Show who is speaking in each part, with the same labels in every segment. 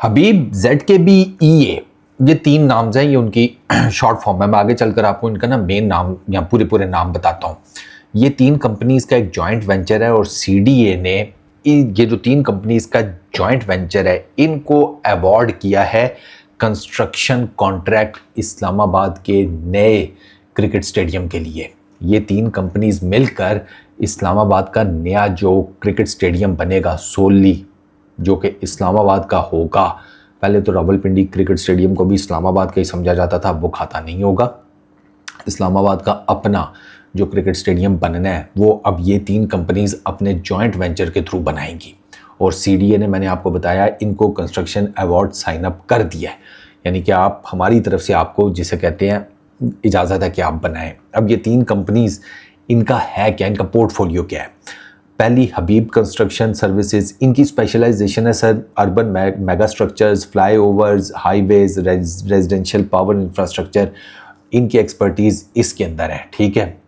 Speaker 1: हबीब, ZKB, EA, ये तीन नाम्स हैं, ये उनकी शॉर्ट फॉर्म है। मैं आगे चलकर आपको इनका ना मेन नाम या पूरे नाम बताता हूँ। ये तीन कंपनीज का एक जॉइंट वेंचर है और CDA ने ये जो तीन कंपनीज का जॉइंट वेंचर है इनको अवार्ड किया है कंस्ट्रक्शन कॉन्ट्रैक्ट इस्लामाबाद के नए क्रिकेट स्टेडियम के लिए। ये तीन कंपनीज मिलकर इस्लामाबाद का नया जो क्रिकेट स्टेडियम बनेगा सोली, जो कि इस्लामाबाद का होगा। पहले तो रावलपिंडी क्रिकेट स्टेडियम को भी इस्लामाबाद का ही समझा जाता था, वो खाता नहीं होगा। इस्लामाबाद का अपना जो क्रिकेट स्टेडियम बनना है वो अब ये तीन कंपनीज अपने जॉइंट वेंचर के थ्रू बनाएंगी। और CDA ने, मैंने आपको बताया, इनको कंस्ट्रक्शन अवार्ड साइन अप कर दिया है, यानी कि आप हमारी तरफ से आपको जिसे कहते हैं इजाज़त है कि आप बनाएं। अब ये तीन कंपनीज, इनका है क्या, इनका पोर्टफोलियो क्या है। पहली हबीब कंस्ट्रक्शन सर्विसेज, इनकी स्पेशलाइजेशन है sir urban mega structures, flyovers, highways, residential power infrastructure. इनकी एक्सपर्टीज़ इसके अंदर है, ठीक है।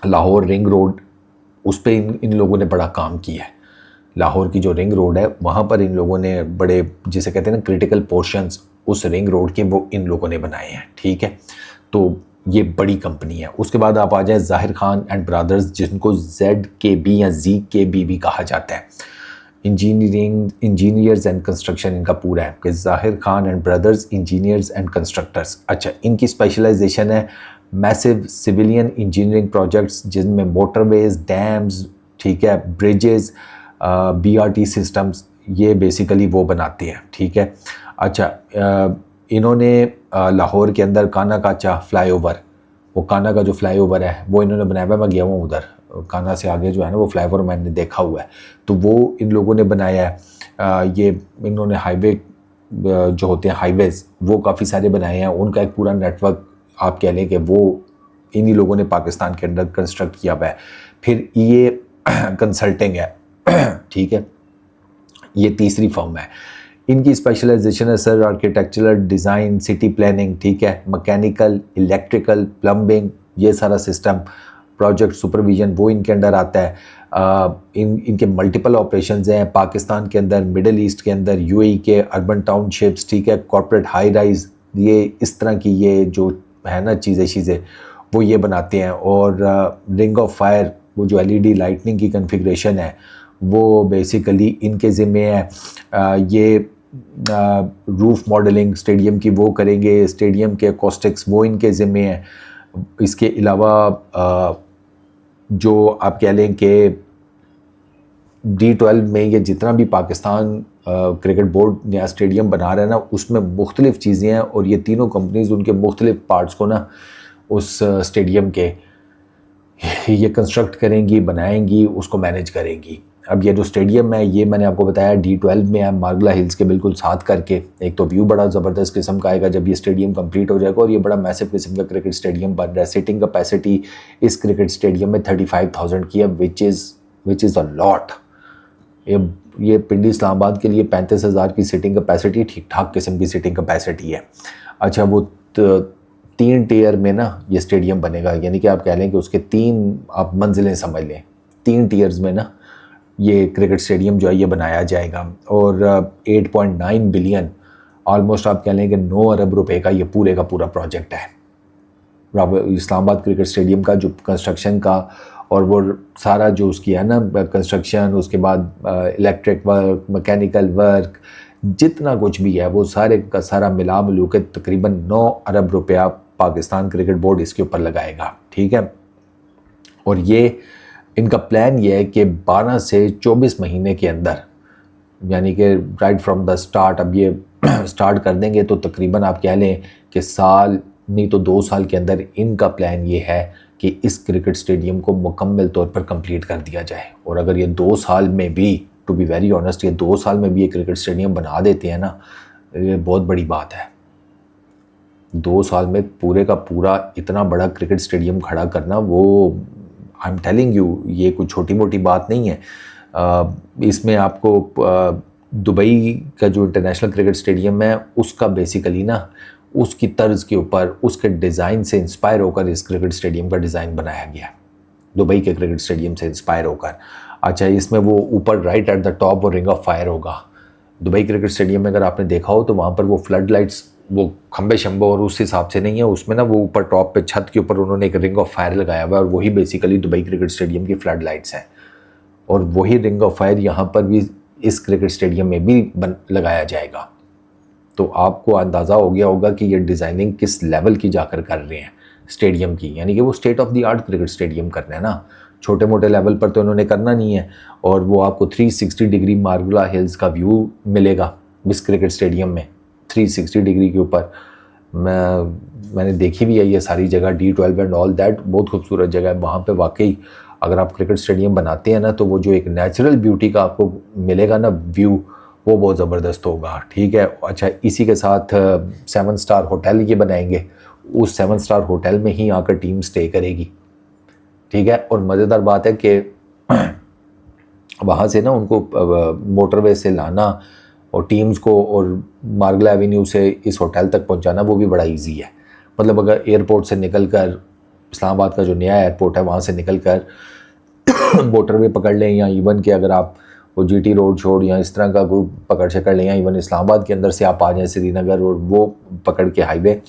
Speaker 1: लाहौर रिंग रोड, उस पर इन लोगों ने बड़ा काम किया है। लाहौर की जो रिंग रोड है वहाँ पर इन लोगों ने बड़े, जिसे कहते हैं ना, क्रिटिकल पोर्शंस उस रिंग रोड के वो इन लोगों ने बनाए हैं, ठीक है। तो ये बड़ी कंपनी है। उसके बाद आप आ जाए ज़ाहिर खान एंड ब्रदर्स, जिनको ZKB या ZKB भी कहा जाता है। इंजीनियर्स एंड कंस्ट्रक्शन इनका पूरा है कि ज़ाहिर Khan and brothers engineers and constructors. अच्छा, इनकी स्पेशलाइजेशन है मैसिव सिविलियन इंजीनियरिंग प्रोजेक्ट्स, जिनमें मोटरवेज, डैम्स, ठीक है, ब्रिजेस, BRT सिस्टम्स, ये बेसिकली वो बनाते हैं, ठीक है। अच्छा, इन्होंने लाहौर के अंदर काना काचा फ्लाईओवर, वो काना का जो फ्लाईओवर है वो इन्होंने बनाया हुआ। मैं गया हुआ उधर, काना से आगे जो है ना वो फ्लाईओवर मैंने देखा हुआ है, तो वो इन लोगों ने बनाया है। ये इन्होंने हाईवे जो होते हैं हाईवेज, वो काफ़ी सारे बनाए हैं। उनका एक पूरा नेटवर्क आप कह लें कि वो इन्हीं लोगों ने पाकिस्तान के अंदर कंस्ट्रक्ट किया हुआ है। फिर ये कंसल्टिंग है, ठीक है, ये तीसरी फर्म है। इनकी स्पेशलाइजेशन है sir architectural design, city planning, ठीक है, मैकेनिकल, इलेक्ट्रिकल, प्लम्बिंग, ये सारा सिस्टम, प्रोजेक्ट सुपरविजन वो इनके अंडर आता है। इनके मल्टीपल ऑपरेशंस हैं पाकिस्तान के अंदर, मिडल ईस्ट के अंदर, UAE के अर्बन टाउनशिप्स, ठीक है, कॉर्पोरेट हाई राइज, ये इस तरह की ये जो है ना चीज़ें वो ये बनाते हैं। और रिंग ऑफ फायर, वो जो LED लाइटनिंग की कन्फिग्रेशन है वो बेसिकली इनके ज़िम्मे है। ये रूफ मॉडलिंग स्टेडियम की वो करेंगे, स्टेडियम के कॉस्टिक्स वो इनके ज़िम्मे हैं। इसके अलावा जो आप कह लें कि D12 में ये जितना भी पाकिस्तान क्रिकेट बोर्ड नया स्टेडियम बना रहा है ना, उसमें मुख्तलिफ़ चीज़ें हैं और ये तीनों कंपनीज उनके मुख्तलिफ़ पार्ट्स को ना उस स्टेडियम के ये कंस्ट्रक्ट करेंगी, बनाएंगी, उसको मैनेज करेंगी। अब ये जो स्टेडियम है ये मैंने आपको बताया D12 में है, मार्गला हिल्स के बिल्कुल साथ करके। एक तो व्यू बड़ा ज़बरदस्त किस्म का आएगा जब ये स्टेडियम कंप्लीट हो जाएगा, और ये बड़ा मैसिव किस्म का क्रिकेट स्टेडियम बन रहा है। सिटिंग कैपेसिटी इस क्रिकेट स्टेडियम में 35,000 की है, विच इज़ अ लॉट। ये पिंडी इस्लामाबाद के लिए 35,000 की सिटिंग कैपेसिटी ठीक ठाक किस्म की सिटिंग कैपेसिटी है। अच्छा, वो 3 टियर में ना ये स्टेडियम बनेगा, यानी कि आप कह लें कि उसके 3 आप मंजिलें समझ लें, 3 टियर्स में ना ये क्रिकेट स्टेडियम जो है ये बनाया जाएगा। और 8.9 बिलियन, ऑलमोस्ट आप कह लें कि 9 अरब रुपए का ये पूरे का पूरा प्रोजेक्ट है इस्लामाबाद क्रिकेट स्टेडियम का जो कंस्ट्रक्शन का। और वो सारा जो उसकी है ना कंस्ट्रक्शन, उसके बाद इलेक्ट्रिक वर्क, मैकेनिकल वर्क, जितना कुछ भी है वो सारे का सारा मिला मिलू के तकरीबन 9 अरब रुपया पाकिस्तान क्रिकेट बोर्ड इसके ऊपर लगाएगा, ठीक है। और ये इनका प्लान ये है कि 12 से 24 महीने के अंदर, यानी कि राइट फ्रॉम द स्टार्ट, अब ये स्टार्ट कर देंगे तो तकरीबन आप कह लें कि साल नहीं तो 2 साल के अंदर इनका प्लान ये है कि इस क्रिकेट स्टेडियम को मुकम्मल तौर पर कंप्लीट कर दिया जाए। और अगर ये 2 साल में भी, टू बी वेरी ऑनेस्ट, ये 2 साल में भी ये क्रिकेट स्टेडियम बना देते हैं ना, ये बहुत बड़ी बात है। 2 साल में पूरे का पूरा इतना बड़ा क्रिकेट स्टेडियम खड़ा करना, वो आई एम टेलिंग यू, ये कोई छोटी मोटी बात नहीं है। इसमें आपको दुबई का जो इंटरनेशनल क्रिकेट स्टेडियम है उसका बेसिकली ना उसकी तर्ज के ऊपर, उसके डिज़ाइन से इंस्पायर होकर इस क्रिकेट स्टेडियम का डिज़ाइन बनाया गया, दुबई के क्रिकेट स्टेडियम से इंस्पायर होकर। अच्छा, इसमें वो ऊपर राइट एट द टॉप वो रिंग ऑफ फायर होगा, दुबई क्रिकेट स्टेडियम में अगर आपने देखा हो तो वहाँ पर वो फ्लड लाइट्स, वो खंबे शंबे और उस हिसाब से नहीं है, उसमें ना वो ऊपर टॉप पे छत के ऊपर उन्होंने एक रिंग ऑफ फायर लगाया हुआ है और वही बेसिकली दुबई क्रिकेट स्टेडियम की फ्लड लाइट्स हैं। और वही रिंग ऑफ फायर यहाँ पर भी इस क्रिकेट स्टेडियम में भी लगाया जाएगा। तो आपको अंदाज़ा हो गया होगा कि ये डिज़ाइनिंग किस लेवल की जाकर कर रहे हैं स्टेडियम की, यानी कि वो state of the art cricket stadium करना है ना, छोटे मोटे लेवल पर तो उन्होंने करना नहीं है। और वो आपको 360 डिग्री मार्गला हिल्स का व्यू मिलेगा इस क्रिकेट स्टेडियम में, 360 डिग्री के ऊपर। मैंने देखी भी है ये सारी जगह, D12 एंड ऑल दैट, बहुत खूबसूरत जगह है वहाँ पे वाकई। अगर आप क्रिकेट स्टेडियम बनाते हैं ना तो वो जो एक नेचुरल ब्यूटी का आपको मिलेगा ना व्यू, वो बहुत ज़बरदस्त होगा। ठीक है, अच्छा इसी के साथ 7 स्टार होटल ये बनाएंगे, उस 7 स्टार होटल में ही आकर टीम स्टे करेगी। ठीक है, और मज़ेदार बात है कि वहाँ से ना उनको मोटरवे से लाना और टीम्स को और मार्गला एवेन्यू से इस होटल तक पहुँचाना वो भी बड़ा इजी है। मतलब अगर एयरपोर्ट से निकलकर, इस्लामाबाद का जो नया एयरपोर्ट है वहाँ से निकलकर मोटरवे पकड़ लें, या इवन कि अगर आप वो GT रोड छोड़ या इस तरह का कोई पकड़ कर लें, या इवन इस्लामाबाद के अंदर से आप आ जाएँ श्रीनगर और वो पकड़ के हाईवे,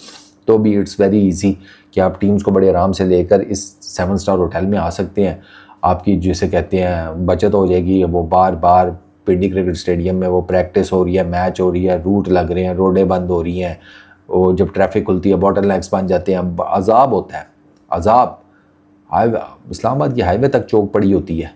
Speaker 1: तो भी इट्स वेरी इजी कि आप टीम्स को बड़े आराम से लेकर इस 7 स्टार होटल में आ सकते हैं। आपकी जिसे कहते हैं बचत हो जाएगी। वो बार बार पिंडी क्रिकेट स्टेडियम में वो प्रैक्टिस हो रही है, मैच हो रही है, रूट लग रहे हैं, रोडें बंद हो रही हैं, वो जब ट्रैफिक खुलती है बॉटल नेक्स बन जाते हैं, अजाब होता है, अजाब। हाईवे, इस्लामाबाद की हाईवे तक चौक पड़ी होती है,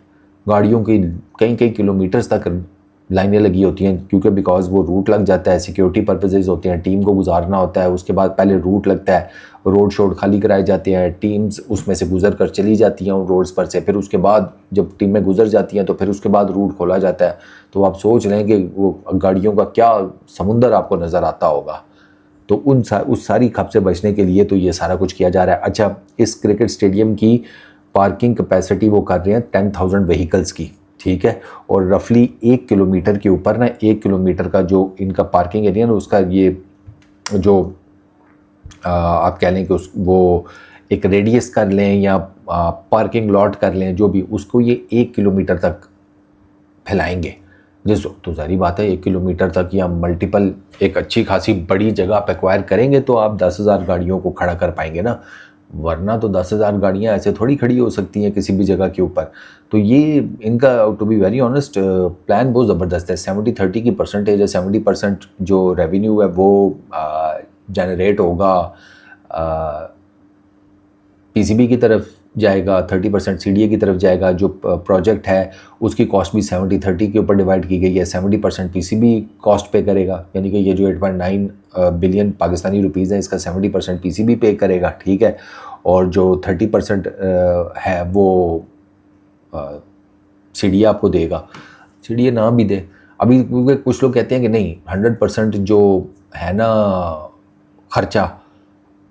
Speaker 1: गाड़ियों की कई कई किलोमीटर्स तक लाइनें लगी होती हैं, क्योंकि बिकॉज वो रूट लग जाता है, सिक्योरिटी पर्पसेस होते हैं, टीम को गुजारना होता है, उसके बाद पहले रूट लगता है, रोड शोड खाली कराए जाते हैं, टीम्स उसमें से गुजर कर चली जाती हैं उन रोड्स पर से, फिर उसके बाद जब टीमें गुजर जाती हैं तो फिर उसके बाद रूट खोला जाता है। तो आप सोच लें कि वो गाड़ियों का क्या समुंदर आपको नज़र आता होगा। तो उस सारी खप से बचने के लिए तो ये सारा कुछ किया जा रहा है। अच्छा, इस क्रिकेट स्टेडियम की पार्किंग कैपेसिटी वो कर रहे हैं 10,000 व्हीकल्स की। ठीक है, और रफली 1 किलोमीटर के ऊपर ना, 1 किलोमीटर का जो इनका पार्किंग एरिया ना, उसका ये जो आप कह लें कि वो एक रेडियस कर लें या पार्किंग लॉट कर लें, जो भी, उसको ये 1 किलोमीटर तक फैलाएंगे। जिस तो सारी बात है 1 किलोमीटर तक या मल्टीपल एक अच्छी खासी बड़ी जगह आप एक्वायर करेंगे तो आप 10,000 गाड़ियों को खड़ा कर पाएंगे ना, वरना तो 10,000 गाड़ियाँ ऐसे थोड़ी खड़ी हो सकती हैं किसी भी जगह के ऊपर। तो ये इनका to be very honest plan बहुत ज़बरदस्त है। 70-30 की परसेंटेज है, 70% जो रेवेन्यू है वो जनरेट होगा PCB की तरफ जाएगा, 30% CDA की तरफ जाएगा। जो प्रोजेक्ट है उसकी कॉस्ट भी 70-30 के ऊपर डिवाइड की गई है, 70% PCB कॉस्ट पे करेगा, यानी कि ये जो 8.9 बिलियन पाकिस्तानी रुपीज़ है इसका 70% PCB पे करेगा। ठीक है, और जो 30% है वो CDA आपको देगा। CDA ना भी दे अभी, क्योंकि कुछ लोग कहते हैं कि नहीं 100% जो है ना खर्चा,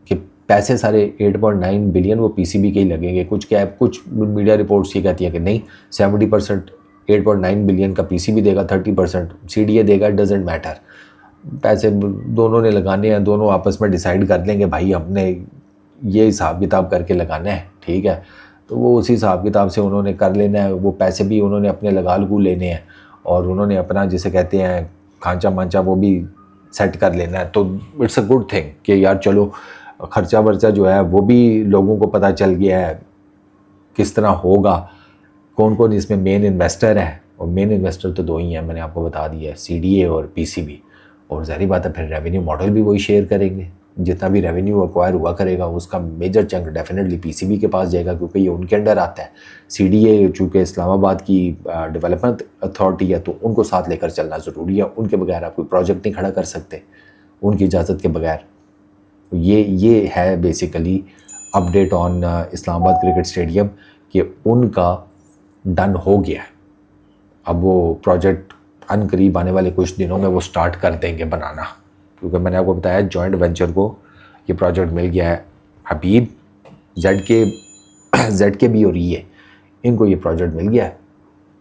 Speaker 1: कि पैसे सारे 8.9 बिलियन वो PCB के ही लगेंगे। कुछ मीडिया रिपोर्ट्स ये कहती हैं कि नहीं 70% 8.9 बिलियन का PCB देगा, 30% CDA देगा, इट डजेंट मैटर, पैसे दोनों ने लगाने हैं, दोनों आपस में डिसाइड कर लेंगे भाई हमने ये हिसाब किताब करके लगाना है। ठीक है, तो वो उसी हिसाब किताब से उन्होंने कर लेना है, वो पैसे भी उन्होंने अपने लगा लगू लेने हैं और उन्होंने अपना जिसे कहते हैं खांचा मांचा वो भी सेट कर लेना है। तो इट्स अ गुड थिंग कि यार चलो खर्चा वर्चा जो है वो भी लोगों को पता चल गया है किस तरह होगा, कौन कौन इसमें मेन इन्वेस्टर है। और मेन इन्वेस्टर तो 2 ही हैं, मैंने आपको बता दिया है, CDA और PCB। और ज़ाहिर बात है फिर रेवेन्यू मॉडल भी वही शेयर करेंगे, जितना भी रेवेन्यू एक्वायर हुआ करेगा उसका मेजर चंक डेफिनेटली PCB के पास जाएगा, क्योंकि ये उनके अंडर आता है। CDA चूँकि इस्लामाबाद की डेवलपमेंट अथॉरिटी है तो उनको साथ लेकर चलना ज़रूरी है, उनके बगैर आप कोई प्रोजेक्ट नहीं खड़ा कर सकते, उनकी इजाज़त के बगैर। ये है basically update on Islamabad cricket stadium कि उनका डन हो गया। अब वो प्रोजेक्ट अनकरीब आने वाले कुछ दिनों में वो स्टार्ट कर देंगे बनाना, क्योंकि मैंने आपको बताया जॉइंट वेंचर को ये प्रोजेक्ट मिल गया है। हबीब ZKB और ये इनको ये प्रोजेक्ट मिल गया है,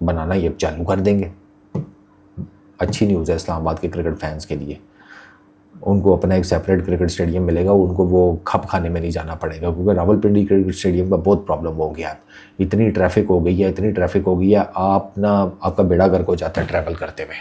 Speaker 1: बनाना ये चालू कर देंगे। अच्छी न्यूज़ है इस्लामाबाद के क्रिकेट फैंस के लिए, उनको अपना एक सेपरेट क्रिकेट स्टेडियम मिलेगा, उनको वो खप खाने में नहीं जाना पड़ेगा, क्योंकि रावलपिंडी क्रिकेट स्टेडियम का बहुत प्रॉब्लम हो गया। इतनी ट्रैफिक हो गई है, आपका बेड़ा गर्क हो जाता है ट्रैवल करते हुए।